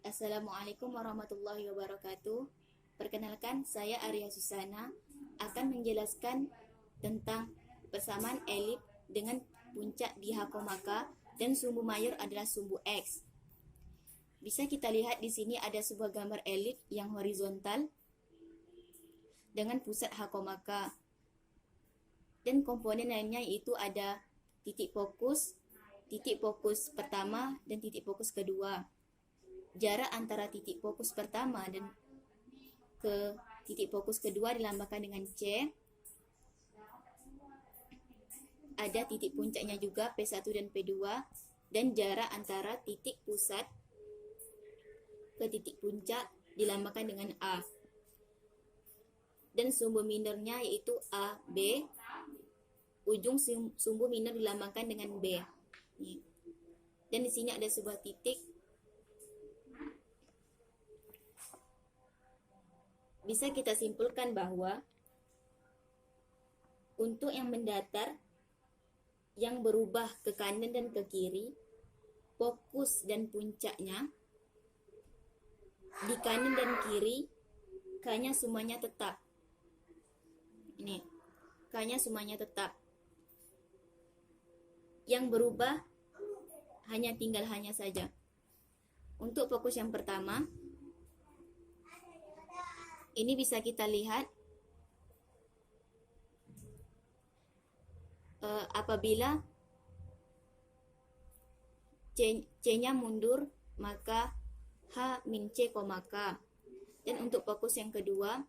Assalamualaikum warahmatullahi wabarakatuh. Perkenalkan, saya Arya Susana akan menjelaskan tentang persamaan elip dengan puncak di Hakomaka dan sumbu mayor adalah sumbu X. Bisa kita lihat di sini ada sebuah gambar elip yang horizontal dengan pusat Hakomaka. Dan komponen lainnya yaitu ada titik fokus pertama dan titik fokus kedua. Jarak antara titik fokus pertama dan ke titik fokus kedua dilambangkan dengan C. Ada titik puncaknya juga P1 dan P2, dan jarak antara titik pusat ke titik puncak dilambangkan dengan A. Dan sumbu minornya yaitu A, B. Ujung sumbu minor dilambangkan dengan B. Dan di sini ada sebuah titik. Bisa kita simpulkan bahwa untuk yang mendatar yang berubah ke kanan dan ke kiri, fokus dan puncaknya di kanan dan kiri K-nya semuanya tetap. Ini K-nya semuanya tetap. Yang berubah hanya saja. Untuk fokus yang pertama, ini bisa kita lihat apabila C-nya mundur maka H min C, K. Dan untuk fokus yang kedua,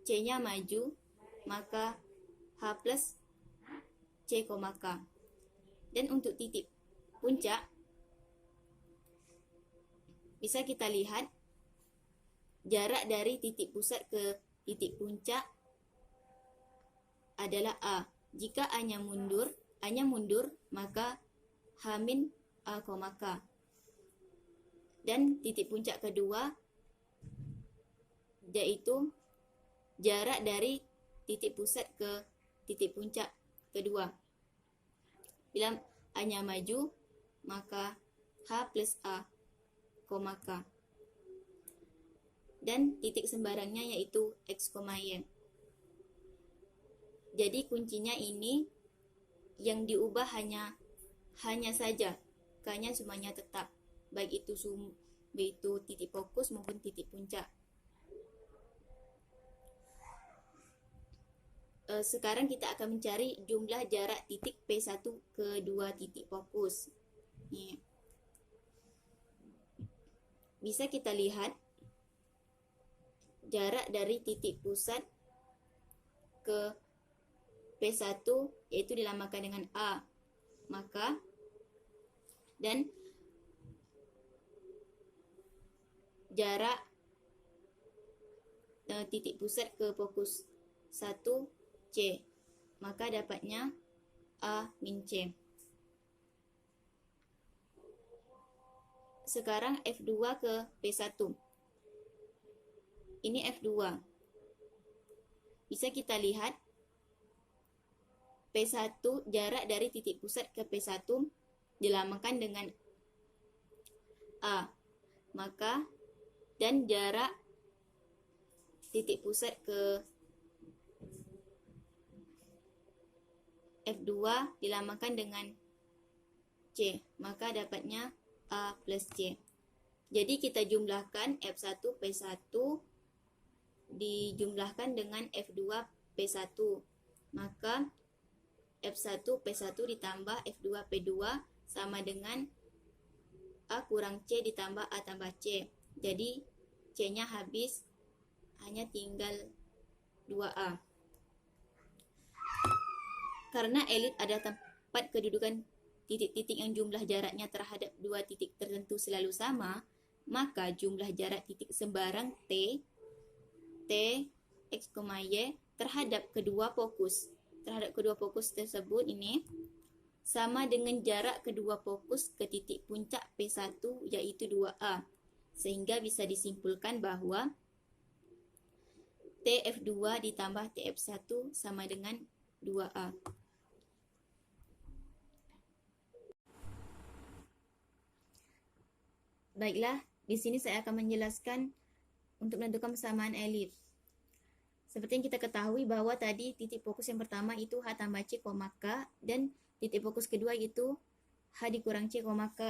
C-nya maju maka H plus C, K. Dan untuk titik puncak bisa kita lihat jarak dari titik pusat ke titik puncak adalah A. Jika A-nya mundur, maka H min A, K. Dan titik puncak kedua yaitu jarak dari titik pusat ke titik puncak kedua. Bila A-nya maju, maka H plus A, K. Dan titik sembarangnya yaitu X, Y. Jadi kuncinya ini yang diubah hanya saja K-nya semuanya tetap, baik itu titik fokus maupun titik puncak. Sekarang kita akan mencari jumlah jarak titik P1 ke dua titik fokus. Nih. Bisa kita lihat jarak dari titik pusat ke P1 yaitu dilambangkan dengan A. Maka dan jarak titik pusat ke fokus 1 C. Maka dapatnya A min C. Sekarang F2 ke P1. Ini F2. Bisa kita lihat P1, jarak dari titik pusat ke P1 dilambangkan dengan A. Maka dan jarak titik pusat ke F2 dilambangkan dengan C. Maka dapatnya A plus C. Jadi kita jumlahkan F1 P1 dijumlahkan dengan F2 P1, maka F1 P1 ditambah F2 P2 sama dengan A kurang C ditambah A tambah C. Jadi C-nya habis, hanya tinggal 2A. Karena elip ada tempat kedudukan titik-titik yang jumlah jaraknya terhadap dua titik tertentu selalu sama, maka jumlah jarak titik sembarang T X, Y terhadap kedua fokus tersebut ini sama dengan jarak kedua fokus ke titik puncak P1 yaitu 2A. Sehingga bisa disimpulkan bahwa TF2 ditambah TF1 sama dengan 2A. Baiklah, Di sini saya akan menjelaskan untuk menentukan persamaan elip. Seperti yang kita ketahui bahwa tadi titik fokus yang pertama itu H tambah C, K, dan titik fokus kedua itu H dikurang C, K.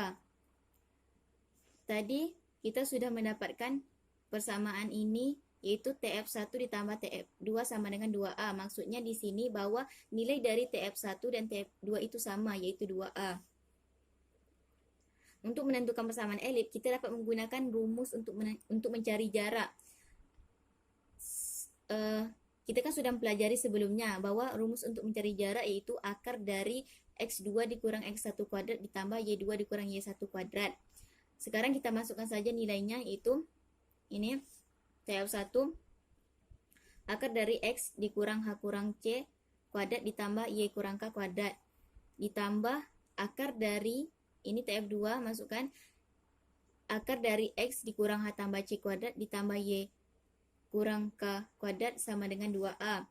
Tadi kita sudah mendapatkan persamaan ini, yaitu TF1 ditambah TF2 sama dengan 2A. Maksudnya di sini bahwa nilai dari TF1 dan TF2 itu sama, yaitu 2A. Untuk menentukan persamaan elip, kita dapat menggunakan rumus untuk mencari jarak. Kita kan sudah mempelajari sebelumnya bahwa rumus untuk mencari jarak yaitu akar dari X2 dikurang X1 kuadrat ditambah Y2 dikurang Y1 kuadrat. Sekarang kita masukkan saja nilainya, yaitu ini TF1 akar dari X dikurang H kurang C kuadrat ditambah Y kurang K kuadrat ditambah akar dari ini TF2, masukkan akar dari X dikurang H tambah C kuadrat ditambah Y kurang K kuadrat sama dengan 2A.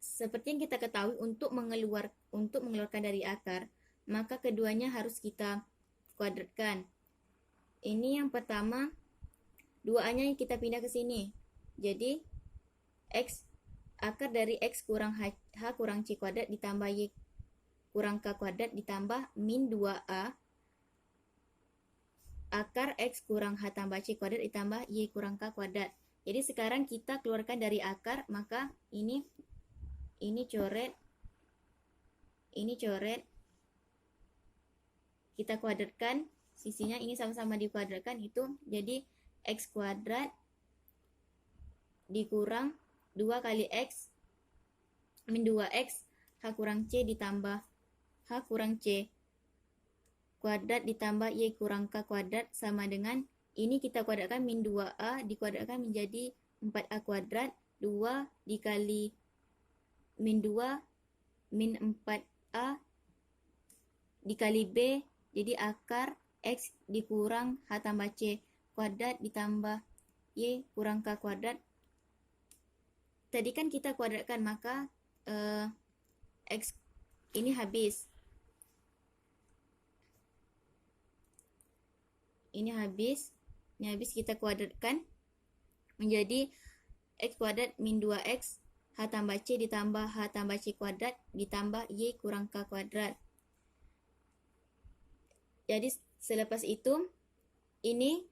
Seperti yang kita ketahui, untuk mengeluarkan dari akar, maka keduanya harus kita kuadratkan. Ini yang pertama, 2A-nya kita pindah ke sini. Jadi, akar dari X kurang H kurang C kuadrat ditambah Y kurang K kuadrat ditambah min 2A akar X kurang H tambah C kuadrat ditambah Y kurang K kuadrat. Jadi sekarang kita keluarkan dari akar, maka ini coret, ini coret, kita kuadratkan, sisinya ini sama-sama dikuadratkan, itu jadi X kuadrat dikurang 2 kali X min 2X H kurang C ditambah H kurang C kuadrat ditambah Y kurang K kuadrat sama dengan ini kita kuadratkan min 2A dikuadratkan menjadi 4A kuadrat, 2 dikali min 2 min 4A dikali B, jadi akar X dikurang H tambah C kuadrat ditambah Y kurang K kuadrat. Tadi kan kita kuadratkan, maka X ini habis. Ini habis kita kuadratkan menjadi X kuadrat min 2X H tambah C ditambah H tambah C kuadrat ditambah Y kurang K kuadrat. Jadi selepas itu ini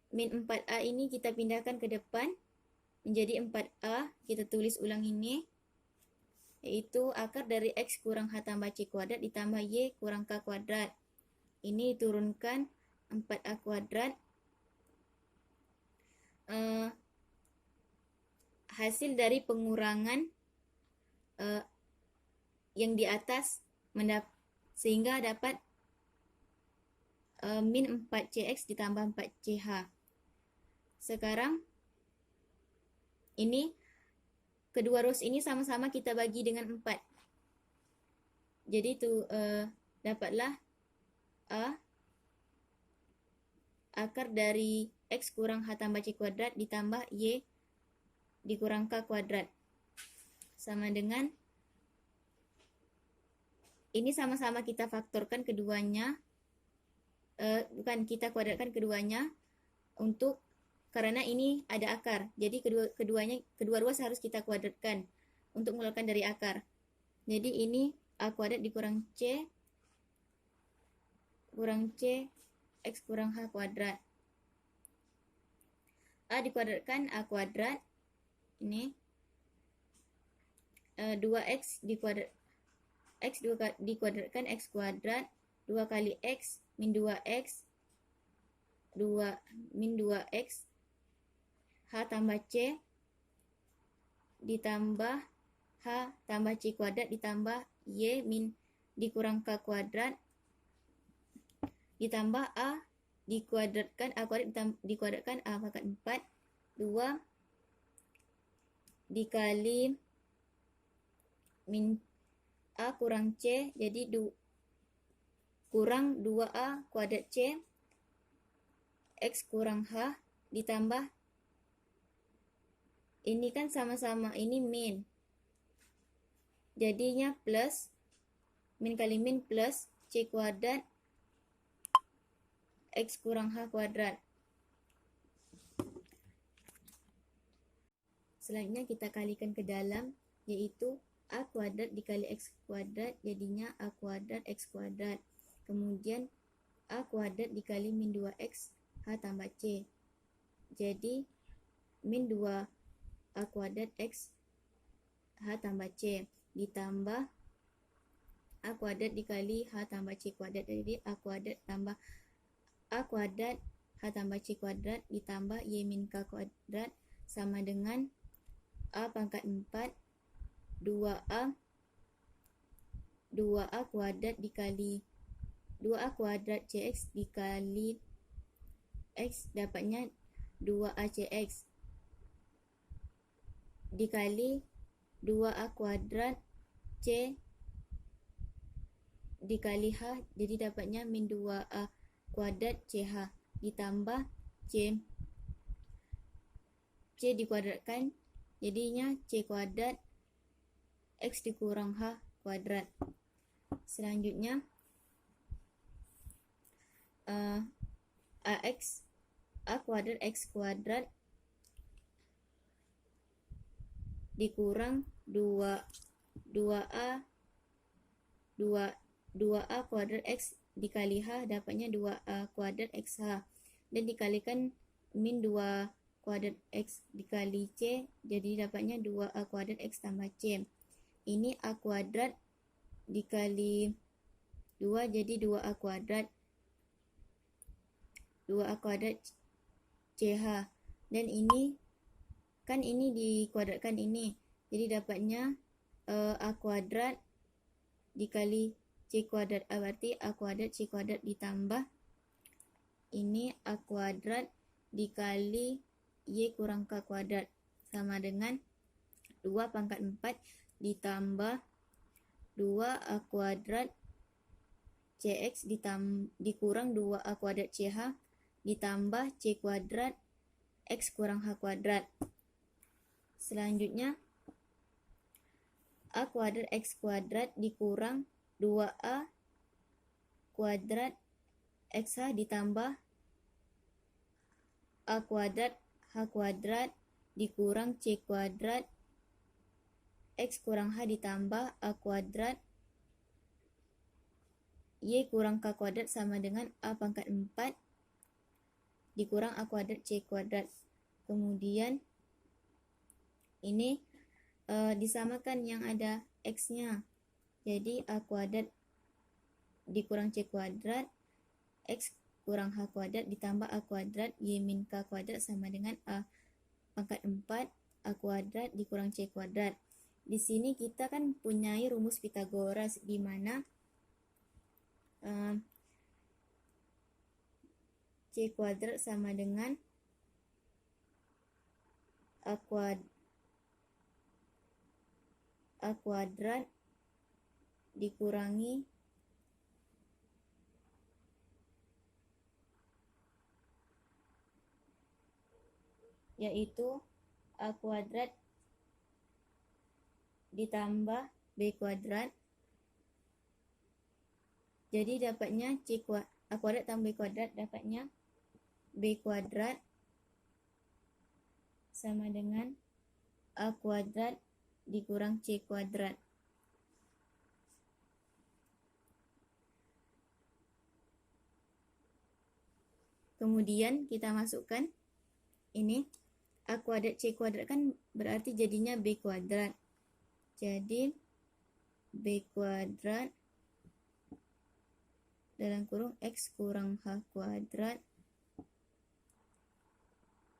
min 4A ini kita pindahkan ke depan menjadi 4A, kita tulis ulang ini, yaitu akar dari X kurang H tambah C kuadrat ditambah Y kurang K kuadrat. Ini diturunkan 4A kuadrat. Hasil dari pengurangan yang di atas sehingga dapat min 4CX ditambah 4CH. Sekarang ini kedua ruas ini sama-sama kita bagi dengan 4. Jadi itu dapatlah A akar dari X kurang H tambah C kuadrat ditambah Y dikurang K kuadrat sama dengan ini sama-sama kita faktorkan keduanya, kita kuadratkan keduanya karena ini ada akar, jadi kedua ruas harus kita kuadratkan untuk mengeluarkan dari akar. Jadi ini A kuadrat dikurang C X kurang H kuadrat. A dikuadratkan A kuadrat, ini 2X dikuadratkan X kuadrat, 2 kali X min 2X 2 min 2X H tambah C ditambah H tambah C kuadrat ditambah Y min dikurang K kuadrat ditambah A dikuadratkan A kuadrat dikuadratkan A pangkat 4 2 dikali min A kurang C, jadi kurang 2A kuadrat C X kurang H ditambah ini kan sama-sama ini min, jadinya plus min kali min plus C kuadrat X kurang H kuadrat. Selanjutnya kita kalikan ke dalam, yaitu A kuadrat dikali X kuadrat jadinya A kuadrat X kuadrat. Kemudian A kuadrat dikali min 2X H tambah C. Jadi min 2 A kuadrat X H tambah C ditambah A kuadrat dikali H tambah C kuadrat. Jadi A kuadrat tambah A kuadrat H tambah C kuadrat ditambah Y min K kuadrat sama dengan A pangkat 4 2A kuadrat dikali 2A kuadrat CX dikali X dapatnya 2A CX dikali 2A kuadrat C dikali H, jadi dapatnya min 2A kuadrat CH ditambah C dikuadratkan jadinya C kuadrat X dikurang H kuadrat. Selanjutnya AX A kuadrat X kuadrat dikurang 2A kuadrat X dikali H dapatnya 2A kuadrat XH dan dikalikan min 2 kuadrat X dikali C jadi dapatnya 2A kuadrat X tambah C. Ini A kuadrat dikali 2 jadi 2A kuadrat 2A kuadrat CH dan ini kan ini dikuadratkan ini jadi dapatnya A kuadrat dikali C kuadrat, berarti A kuadrat C kuadrat ditambah ini A kuadrat dikali Y kurang K kuadrat sama dengan 2 pangkat 4 ditambah 2A kuadrat CX dikurang 2A kuadrat CH ditambah C kuadrat X kurang H kuadrat. Selanjutnya A kuadrat X kuadrat dikurang 2A kuadrat XH ditambah A kuadrat H kuadrat dikurang C kuadrat X kurang H ditambah A kuadrat Y kurang K kuadrat sama dengan A pangkat 4 dikurang A kuadrat C kuadrat. Kemudian ini disamakan yang ada X-nya. Jadi A kuadrat dikurang C kuadrat X kurang H kuadrat ditambah A kuadrat Y min K kuadrat sama dengan A pangkat 4 A kuadrat dikurang C kuadrat. Di sini kita kan punyai rumus Pythagoras di mana C kuadrat sama dengan A kuadrat dikurangi yaitu A kuadrat ditambah B kuadrat. Jadi dapatnya A kuadrat tambah B kuadrat dapatnya B kuadrat sama dengan A kuadrat dikurang C kuadrat. Kemudian kita masukkan ini A kuadrat C kuadrat kan berarti jadinya B kuadrat. Jadi B kuadrat dalam kurung X kurang H kuadrat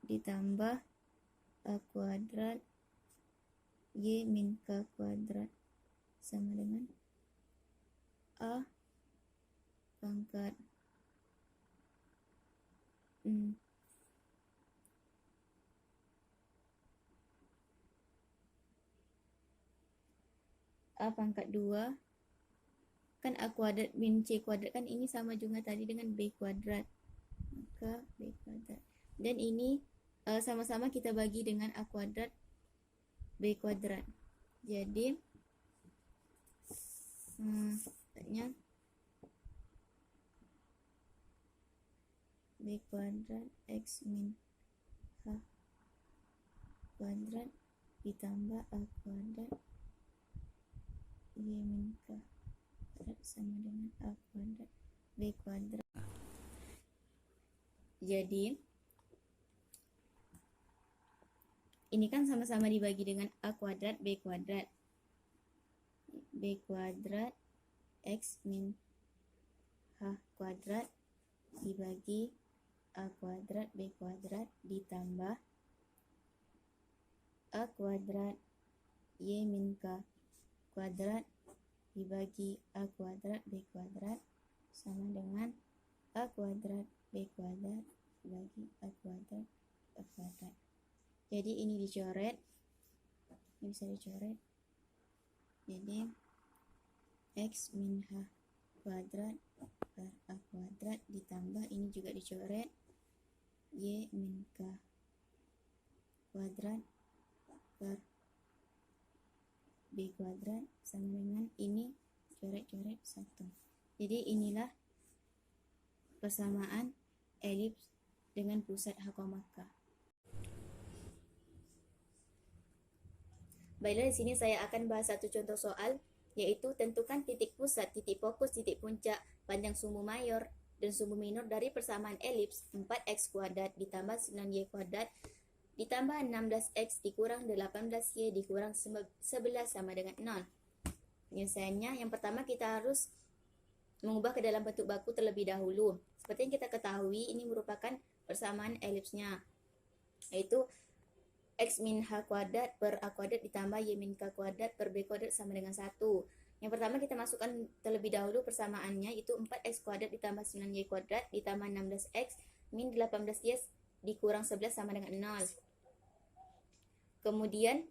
ditambah A kuadrat Y min K kuadrat sama dengan A pangkat A pangkat 2 kan A kuadrat min C kuadrat kan ini sama juga tadi dengan B kuadrat, maka B kuadrat dan ini sama-sama kita bagi dengan A kuadrat B kuadrat. Jadi B kuadrat X min H kuadrat ditambah A kuadrat Y min K kuadrat sama dengan A kuadrat B kuadrat. Jadi ini kan sama-sama dibagi dengan A kuadrat B kuadrat. B kuadrat X min H kuadrat dibagi A kuadrat B kuadrat ditambah A kuadrat Y min K kuadrat dibagi A kuadrat B kuadrat sama dengan A kuadrat B kuadrat dibagi A kuadrat A kuadrat. Jadi ini dicoret, ini bisa dicoret. Jadi X min H kuadrat per A kuadrat ditambah ini juga dicoret Y min K kuadrat per B kuadrat sama dengan ini coret-coret 1. Jadi inilah persamaan elips dengan pusat H, K. Baiklah, di sini saya akan bahas satu contoh soal, yaitu tentukan titik pusat, titik fokus, titik puncak, panjang sumbu mayor dan sumbu minor dari persamaan elips 4x kuadrat ditambah 9y kuadrat ditambah 16x dikurang 18y dikurang 11 sama dengan 0. Penyelesaiannya, yang pertama kita harus mengubah ke dalam bentuk baku terlebih dahulu. Seperti yang kita ketahui, ini merupakan persamaan elipsnya, yaitu X min H kuadrat per A kuadrat ditambah Y min K kuadrat per B kuadrat sama dengan 1. Yang pertama kita masukkan terlebih dahulu persamaannya, itu 4x kuadrat ditambah 9y kuadrat ditambah 16x min 18y dikurang 11 sama dengan 0. Kemudian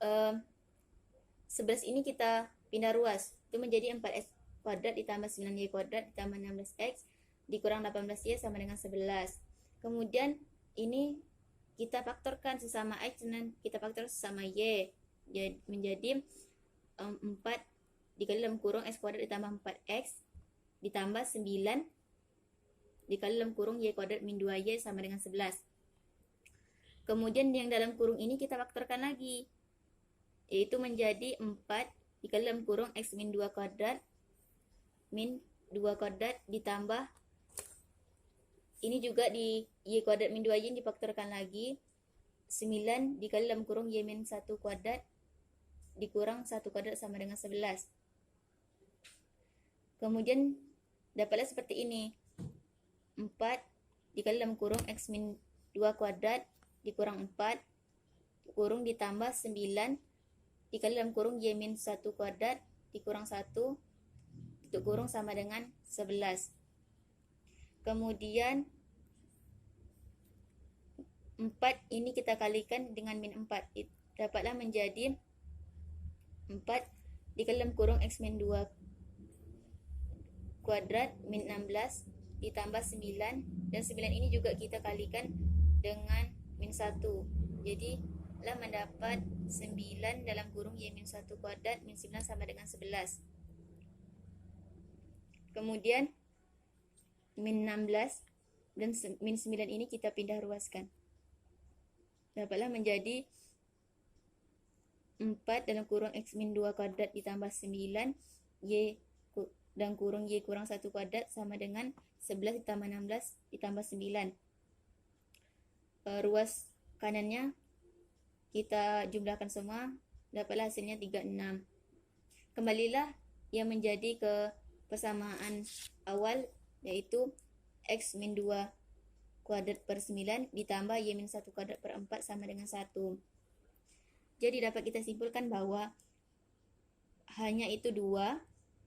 11 ini kita pindah ruas, itu menjadi 4x kuadrat ditambah 9y kuadrat ditambah 16x dikurang 18y sama dengan 11. Kemudian ini kita faktorkan sesama x dan kita faktor sesama y, jadi menjadi 4 dikali dalam kurung x kuadrat ditambah 4x ditambah 9 dikali dalam kurung y kuadrat min 2y sama dengan 11. Kemudian yang dalam kurung ini kita faktorkan lagi, yaitu menjadi 4 dikali dalam kurung x min 2 kuadrat min 2 kuadrat ditambah ini juga di y kuadrat min 2y difaktorkan lagi 9 dikali dalam kurung y min 1 kuadrat dikurang 1 kuadrat sama dengan 11. Kemudian dapatlah seperti ini, 4 dikali dalam kurung x min 2 kuadrat dikurang 4 kurung ditambah 9 dikali dalam kurung y min 1 kuadrat dikurang 1 tutup kurung sama dengan 11. Kemudian 4 ini kita kalikan dengan min 4, dapatlah menjadi 4 dikali dalam kurung x min 2 kuadrat min 16 ditambah 9, dan 9 ini juga kita kalikan dengan min 1, jadi lah mendapat 9 dalam kurung y min 1 kuadrat min 9 sama dengan 11. Kemudian min 16 dan min 9 ini kita pindah ruaskan, dapatlah menjadi 4 dalam kurung x min 2 kuadrat ditambah 9 y dan kurung y kurang 1 kuadrat sama dengan 11 ditambah 16 ditambah 9. Ruas kanannya kita jumlahkan semua, dapatlah hasilnya 36. Kembalilah yang menjadi ke persamaan awal, yaitu x min 2 kuadrat per 9 ditambah y min 1 kuadrat per 4 sama dengan 1. Jadi dapat kita simpulkan bahwa hanya itu 2,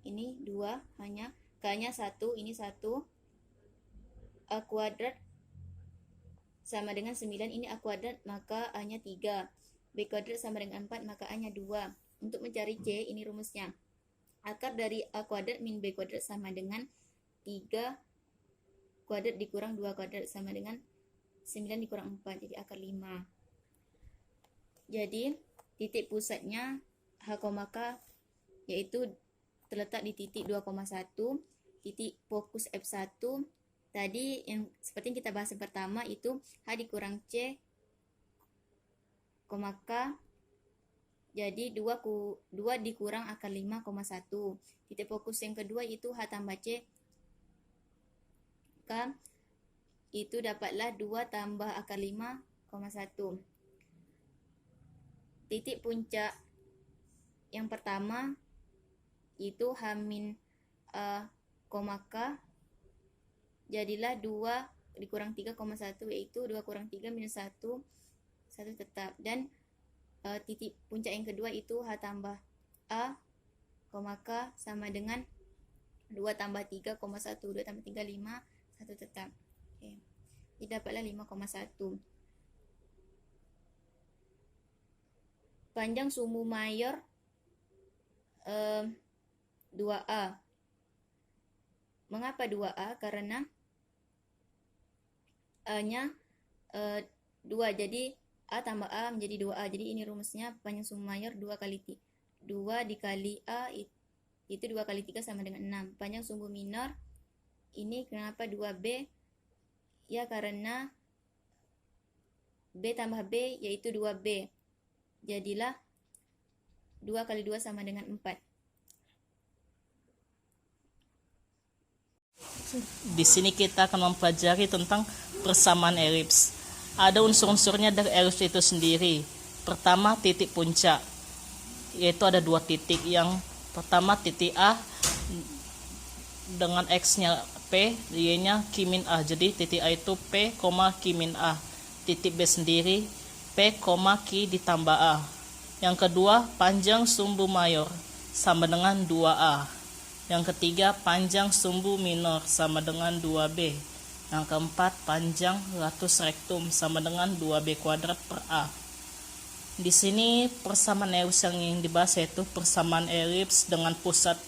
ini 2, hanya K-nya 1, ini 1, A kuadrat sama dengan 9, ini A kuadrat, maka A-nya 3, B kuadrat sama dengan 4, maka A-nya 2. Untuk mencari C, ini rumusnya. Akar dari A kuadrat min B kuadrat sama dengan 3 kuadrat dikurang 2 kuadrat sama dengan 9 dikurang 4, jadi akar 5. Jadi titik pusatnya H, K yaitu terletak di titik 2,1, titik fokus F1 Tadi yang seperti yang kita bahas yang pertama itu H dikurang C, K, jadi 2 dikurang akar 5,1. Titik fokus yang kedua itu H tambah C, K, itu dapatlah 2 tambah akar 5,1. Titik puncak yang pertama itu H min A, K, jadilah 2 dikurang 3,1, yaitu 2 kurang 3 minus 1, 1 tetap. Dan titik puncak yang kedua itu H tambah A, K sama dengan 2 tambah 3,1, 2 tambah 3, 5, 1 tetap. Oke. Jadi dapatlah 5,1. Panjang sumbu mayor 2A. Mengapa 2A? Karena A-nya 2, jadi A tambah A menjadi 2A. Jadi ini rumusnya panjang sumbu mayor 2 dikali A itu 2 kali 3 sama dengan 6. Panjang sumbu minor ini kenapa 2B? Ya karena B tambah B yaitu 2B. Jadilah 2 kali 2 sama dengan 4. Di sini kita akan mempelajari tentang persamaan elips. Ada unsur-unsurnya dari elips itu sendiri. Pertama, titik puncak, yaitu ada 2 titik. Yang pertama titik A dengan X-nya P, Y-nya Q min A. Jadi titik A itu P, Q min A. Titik B sendiri P, Q ditambah A. Yang kedua, panjang sumbu mayor sama dengan 2A. Yang ketiga, panjang sumbu minor sama dengan 2B. Yang keempat, panjang latus rectum sama dengan 2B kuadrat per A. Di sini persamaan elips yang dibahas yaitu persamaan elips dengan pusat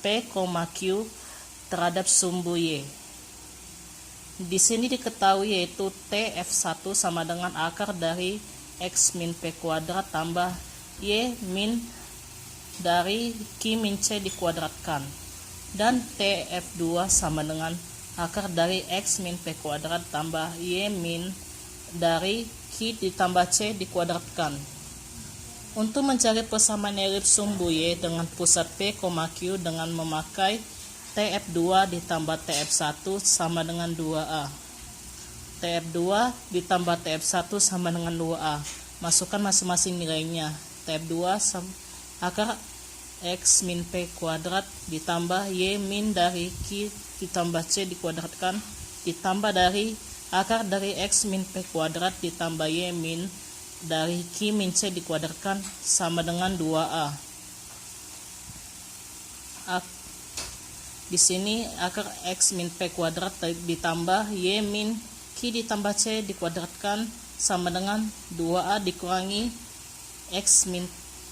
P, Q terhadap sumbu Y. Di sini diketahui yaitu TF1 sama dengan akar dari X min P kuadrat tambah Y min dari Q min C dikuadratkan. Dan TF2 sama dengan akar dari X min P kuadrat tambah Y min dari Q ditambah C dikuadratkan. Untuk mencari persamaan elips sumbu Y dengan pusat P, Q dengan memakai TF2 ditambah TF1 sama dengan 2A. TF2 ditambah TF1 sama dengan 2A. Masukkan masing-masing nilainya. TF2 akar X min P kuadrat ditambah Y min dari Q ditambah C dikuadratkan ditambah dari akar dari X min P kuadrat ditambah Y min dari Q min C dikuadratkan sama dengan 2A. Di sini akar X min P kuadrat ditambah Y min Q ditambah C dikuadratkan sama dengan 2A dikurangi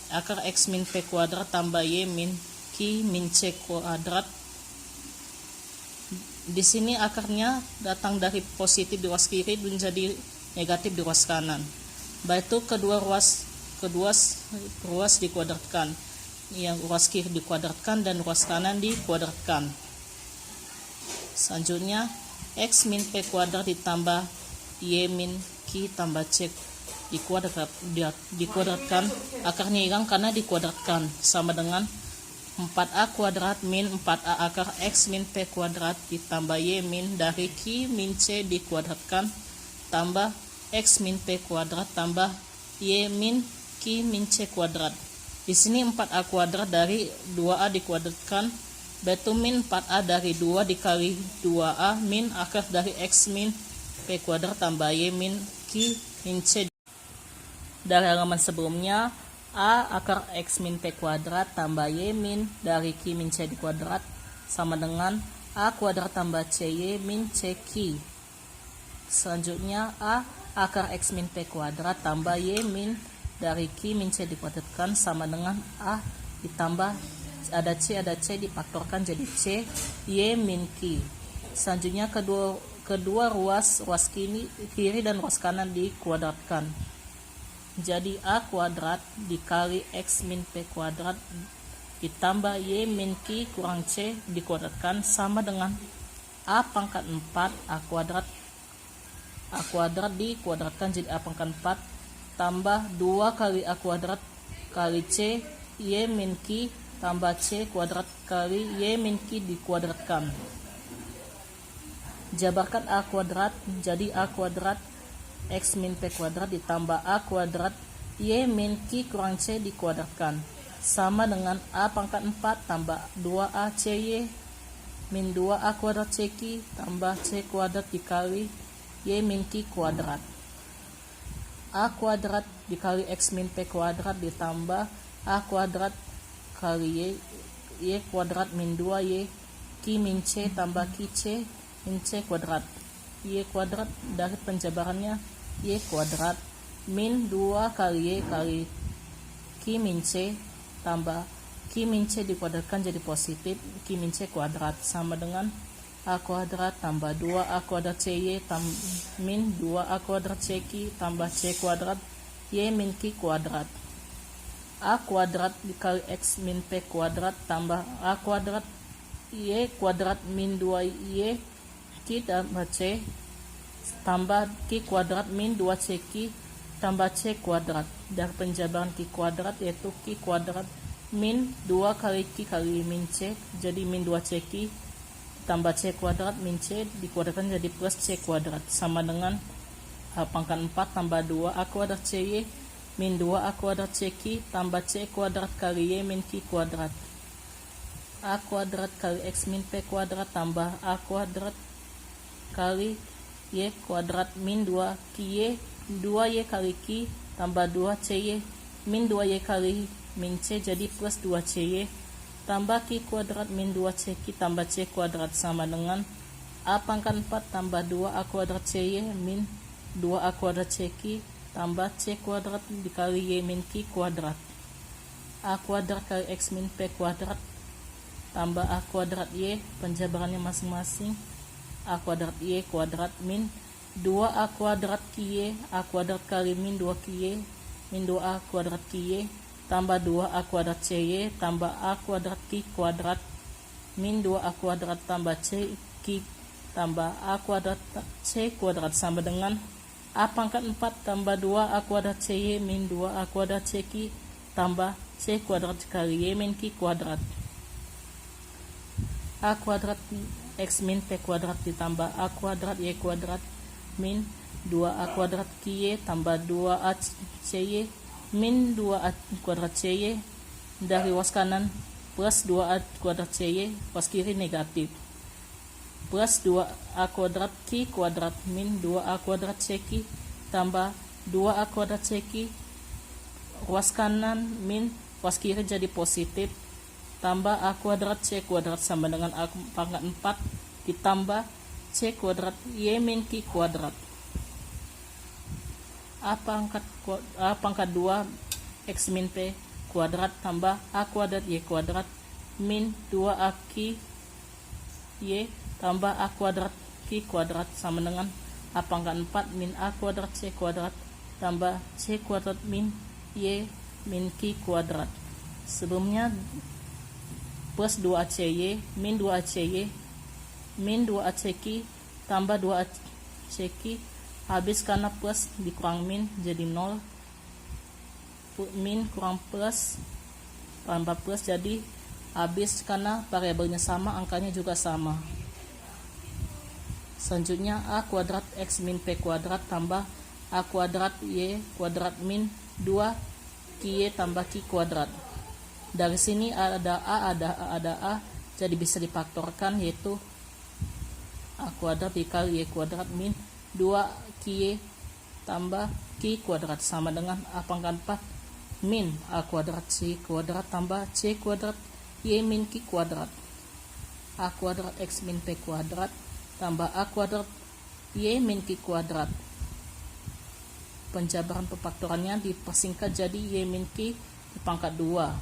akar X min P kuadrat tambah Y min Q min C kuadrat. Di sini akarnya datang dari positif di ruas kiri menjadi negatif di ruas kanan. Baik itu kedua ruas dikuadratkan. Yang ruas kiri dikuadratkan dan ruas kanan dikuadratkan. Selanjutnya X min P kuadrat ditambah Y min Q tambah C dikuadratkan, akarnya hilang karena dikuadratkan, sama dengan 4A kuadrat min 4A akar X min P kuadrat ditambah Y min dari Q min C dikuadratkan tambah X min P kuadrat tambah Y min Q min C kuadrat. Di sini 4A kuadrat dari 2A dikuadratkan, berarti min 4A dari 2 dikali 2A min akar dari X min P kuadrat tambah Y min Q min C. Dari halaman sebelumnya, A akar X min P kuadrat tambah Y min dari Q min C dikuadrat sama dengan A kuadrat tambah CY min CQ. Selanjutnya A akar X min P kuadrat tambah Y min dari Q min C dikuadratkan sama dengan A ditambah ada C difaktorkan jadi C Y min Q. Selanjutnya kedua ruas kiri dan ruas kanan dikuadratkan. Jadi A kuadrat dikali X min P kuadrat ditambah Y min Q kurang C dikuadratkan sama dengan A pangkat 4 A kuadrat dikuadratkan jadi A pangkat 4 tambah 2 kali A kuadrat kali C Y min Q tambah C kuadrat kali Y min Q dikuadratkan. Jabarkan A kuadrat jadi A kuadrat X min P kuadrat ditambah A kuadrat Y min Q kurang C dikuadratkan sama dengan A pangkat 4 tambah 2A CY min 2A kuadrat CQ tambah C kuadrat dikali Y min Q kuadrat. A kuadrat dikali X min P kuadrat ditambah A kuadrat kali Y kuadrat min 2Y Q min C tambah QC min C kuadrat. Y kuadrat dari penjabarannya Y kuadrat min 2 kali Y kali Q min C tambah Q min C dikuadratkan jadi positif Q min C kuadrat sama dengan A kuadrat tambah 2A kuadrat CY min 2A kuadrat CQ tambah C kuadrat Y min Q kuadrat. A kuadrat dikali X min P kuadrat tambah A kuadrat Y kuadrat min 2Y Q tambah C tambah Q kuadrat min 2CQ tambah C kuadrat. Dari penjabaran Q kuadrat yaitu Q kuadrat min 2 kali Q kali min C jadi min 2CQ tambah C kuadrat min C dikuadratkan jadi plus C kuadrat sama dengan A pangkat 4 tambah 2A kuadrat CY min 2A kuadrat CQ tambah C kuadrat kali Y min Q kuadrat. A kuadrat kali X min P kuadrat tambah A kuadrat kali Y kuadrat min 2QY 2Y kali Q tambah 2CY min 2Y kali min C jadi plus 2CY tambah Q kuadrat min 2CQ tambah C kuadrat sama dengan A pangkat 4 tambah 2A kuadrat CY min 2A kuadrat CQ tambah C kuadrat dikali Y min Q kuadrat. A kuadrat kali X min P kuadrat tambah A kuadrat Y penjabarannya masing-masing A kuadrat Y kuadrat min 2A kuadrat QY A kuadrat kali min 2QY min 2A kuadrat QY tambah 2A kuadrat CY tambah A kuadrat Q kuadrat min 2A kuadrat tambah C Q tambah A kuadrat C kuadrat sama dengan A pangkat 4 tambah 2A kuadrat CY min 2A kuadrat CQ tambah C kuadrat kali Y min Q kuadrat. A kuadrat X min P kuadrat ditambah A kuadrat Y kuadrat min 2A kuadrat QY tambah 2A CY min 2A kuadrat CY dari was kanan plus 2A kuadrat CY was kiri negatif plus 2A kuadrat Q kuadrat min 2A kuadrat CQ tambah 2A kuadrat CQ was kanan min was kiri jadi positif tambah A kuadrat C kuadrat sama dengan A pangkat 4 ditambah C kuadrat Y min Q kuadrat. A pangkat 2 X min P kuadrat tambah A kuadrat Y kuadrat min 2A Q Y tambah A kuadrat Q kuadrat sama dengan A pangkat 4 min A kuadrat C kuadrat tambah C kuadrat min Y min Q kuadrat. Sebelumnya plus 2ACY min 2ACY min 2ACQ tambah 2ACQ habis karena plus dikurang min jadi 0 min kurang plus tambah plus jadi habis karena variabelnya sama angkanya juga sama. Selanjutnya A kuadrat X min P kuadrat tambah A kuadrat Y kuadrat min 2 QY tambah Q kuadrat. Dari sini ada A ada A jadi bisa difaktorkan yaitu A kuadrat dikali Y kuadrat min 2 QY tambah Q kuadrat sama dengan A pangkat 4 min A kuadrat C kuadrat tambah C kuadrat Y min Q kuadrat. A kuadrat X min P kuadrat tambah A kuadrat Y min Q kuadrat. Penjabaran pefaktorannya dipersingkat jadi Y min Q di pangkat 2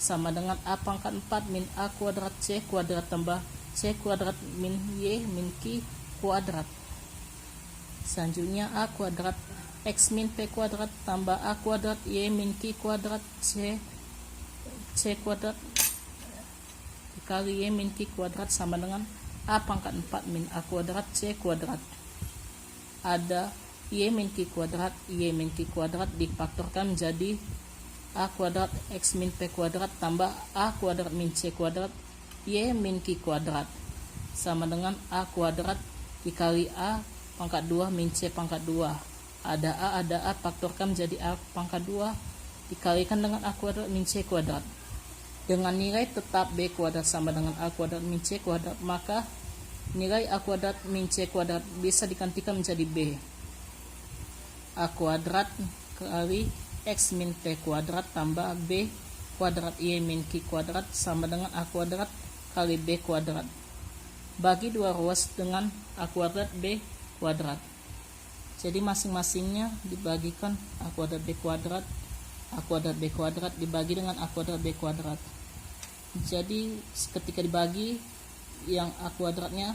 sama dengan A pangkat 4 min A kuadrat C kuadrat tambah C kuadrat min Y min Q kuadrat. Selanjutnya A kuadrat X min P kuadrat tambah A kuadrat Y min Q kuadrat C kuadrat dikali Y min Q kuadrat sama dengan A pangkat 4 min A kuadrat C kuadrat. Ada Y min Q kuadrat, Y min Q kuadrat difaktorkan menjadi A kuadrat X min P kuadrat tambah A kuadrat min C kuadrat Y min Q kuadrat sama dengan A kuadrat dikali A pangkat 2 min C pangkat 2. Ada A faktorkan menjadi A pangkat 2 dikalikan dengan A kuadrat min C kuadrat. Dengan nilai tetap B kuadrat sama dengan A kuadrat min C kuadrat, maka nilai A kuadrat min C kuadrat bisa digantikan menjadi B. A kuadrat kali X min P kuadrat tambah B kuadrat Y min Q kuadrat sama dengan A kuadrat kali B kuadrat. Bagi 2 ruas dengan A kuadrat B kuadrat. Jadi masing-masingnya dibagikan A kuadrat B kuadrat dibagi dengan A kuadrat B kuadrat. Jadi ketika dibagi, yang A kuadratnya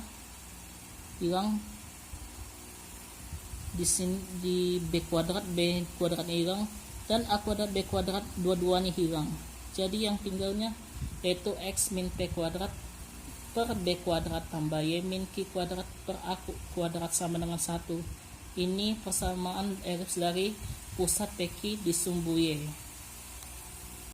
hilang di sini, di B kuadratnya hilang, dan A kuadrat B kuadrat dua-duanya hilang. Jadi yang tinggalnya yaitu X min P kuadrat per B kuadrat tambah Y min Q kuadrat per A kuadrat sama dengan 1. Ini persamaan elips dari pusat PQ di sumbu Y.